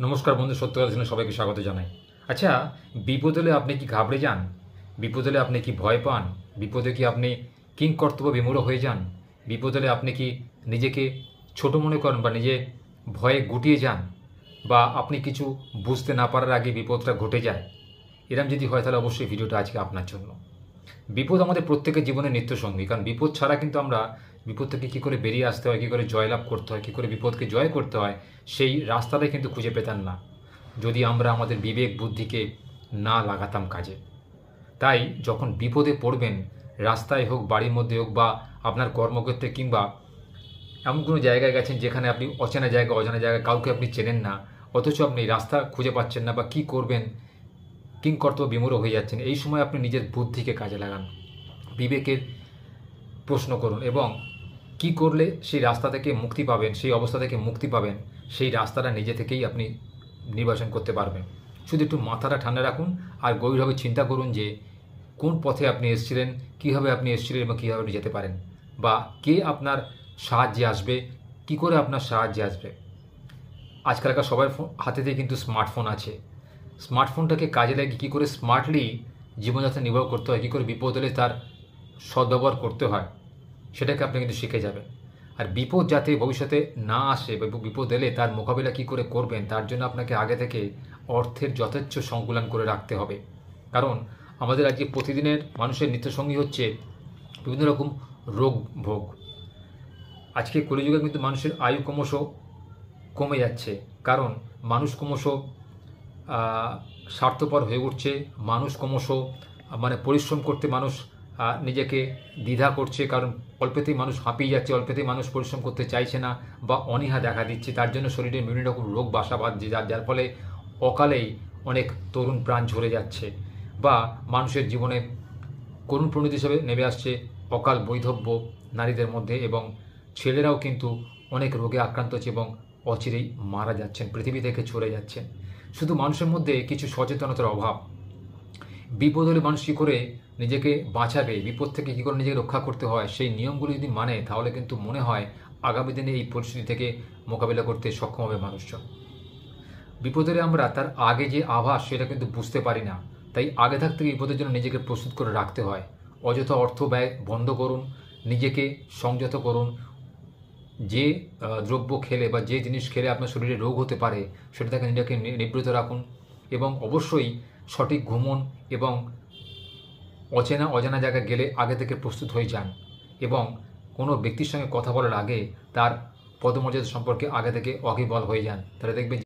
নমস্কার বন্ধু, সত্যকার চ্যানেলে সবাইকে স্বাগত জানাই। আচ্ছা, বিপদ হলে আপনি কি ঘাবড়ে যান? বিপদ হলে আপনি কি ভয় পান? বিপদে কি আপনি কিংকর্তব্য বিমূঢ় হয়ে যান? বিপদ হলে আপনি কি নিজেকে ছোট মনে করেন বা নিজে ভয়ে গুটিয়ে যান? বা আপনি কিছু বুঝতে না পারার আগে বিপদটা ঘটে যায়? এরম যদি হয় তাহলে অবশ্যই ভিডিওটা আজকে আপনার জন্য। বিপদ আমাদের প্রত্যেকের জীবনের নিত্যসঙ্গী, কারণ বিপদ ছাড়া কিন্তু আমরা বিপদ থেকে কী করে বেরিয়ে আসতে হয়, কী করে জয়লাভ করতে হয়, কী করে বিপদকে জয় করতে হয়, সেই রাস্তাটাই কিন্তু খুঁজে পেতাম না যদি আমরা আমাদের বিবেক বুদ্ধিকে না লাগাতাম কাজে। তাই যখন বিপদে পড়বেন, রাস্তায় হোক, বাড়ির মধ্যে হোক, বা আপনার কর্মক্ষেত্রে, কিংবা এমন কোনো জায়গায় গেছেন যেখানে আপনি অচেনা জায়গা, অজানা জায়গায় কাউকে আপনি চেনেন না, অথচ আপনি রাস্তা খুঁজে পাচ্ছেন না বা কী করবেন কিংকর্তব্য বিমূঢ় হয়ে যাচ্ছেন, এই সময় আপনি নিজের বুদ্ধিকে কাজে লাগান, বিবেকের প্রশ্ন করুন এবং কি করলে সেই রাস্তা থেকে মুক্তি পাবেন, সেই অবস্থা থেকে মুক্তি পাবেন, সেই রাস্তাটা নিজে থেকেই আপনি নির্বাচন করতে পারবেন। শুধু একটু মাথাটা ঠান্ডা রাখুন আর গভীরভাবে চিন্তা করুন যে কোন পথে আপনি এসেছিলেন, কীভাবে আপনি এসেছিলেন এবং কীভাবে আপনি যেতে পারেন, বা কে আপনার সাহায্যে আসবে, কি করে আপনার সাহায্যে আসবে। আজকালকার সবার হাতেতেই কিন্তু স্মার্টফোন আছে। স্মার্টফোনটাকে কাজে লাগিয়ে কী করে স্মার্টলি জীবনযাত্রা নির্বাহ করতে হয়, কী করে বিপদ হলে তার সদ্ব্যবহার করতে হয়, সেটাকে আপনি কিন্তু শিখে যাবেন। আর বিপদ যাতে ভবিষ্যতে না আসে বা বিপদ এলে তার মোকাবিলা কী করে করবেন, তার জন্য আপনাকে আগে থেকে অর্থের যথেচ্ছ সংকুলান করে রাখতে হবে। কারণ আমাদের আজকে প্রতিদিনের মানুষের নিত্যসঙ্গী হচ্ছে বিভিন্ন রকম রোগ ভোগ। আজকে কলিযুগে কিন্তু মানুষের আয়ু ক্রমশ কমে যাচ্ছে, কারণ মানুষ ক্রমশ স্বার্থপর হয়ে উঠছে। মানুষ ক্রমশ পরিশ্রম করতে মানুষ নিজেকে দ্বিধা করছে, কারণ অল্পেতেই মানুষ হাঁপিয়ে যাচ্ছে, অল্পেতেই মানুষ পরিশ্রম করতে চাইছে না বা অনীহা দেখা দিচ্ছে। তার জন্য শরীরে বিভিন্ন রকম রোগ বাসা বাঁধছে, যার ফলে অকালেই অনেক তরুণ প্রাণ ঝরে যাচ্ছে, বা মানুষের জীবনে করুণ পরিণতি হিসেবে নেমে আসছে অকাল বৈধব্য নারীদের মধ্যে, এবং ছেলেরাও কিন্তু অনেক রোগে আক্রান্ত হচ্ছে এবং অচিরেই মারা যাচ্ছেন, পৃথিবী থেকে চলে যাচ্ছেন। শুধু মানুষের মধ্যে কিছু সচেতনতার অভাব। বিপদ হলে মানুষ কী করে নিজেকে বাঁচাবে, বিপদ থেকে কী করে নিজেকে রক্ষা করতে হয়, সেই নিয়মগুলি যদি মানে, তাহলে কিন্তু মনে হয় আগামী দিনে এই পরিস্থিতি থেকে মোকাবিলা করতে সক্ষম হবে মানুষজন। বিপদের আমরা তার আগে যে আভাস, সেটা কিন্তু বুঝতে পারি না। তাই আগে থাকতে বিপদের জন্য নিজেকে প্রস্তুত করে রাখতে হয়। অযথা অর্থ ব্যয় বন্ধ করুন, নিজেকে সংযত করুন। যে দ্রব্য খেলে বা যে জিনিস খেলে আপনার শরীরে রোগ হতে পারে, সেটা থেকে নিজেকে নিবৃত রাখুন, এবং অবশ্যই সঠিক ঘুমন, এবং অজানা জায়গায় গেলে আগে থেকে প্রস্তুত হয়ে যান, এবং কোনো ব্যক্তির সঙ্গে কথা বলার আগে তার পদমর্যাদা সম্পর্কে আগে থেকে ওয়াকিবহাল হয়ে যান। তাহলে দেখবেন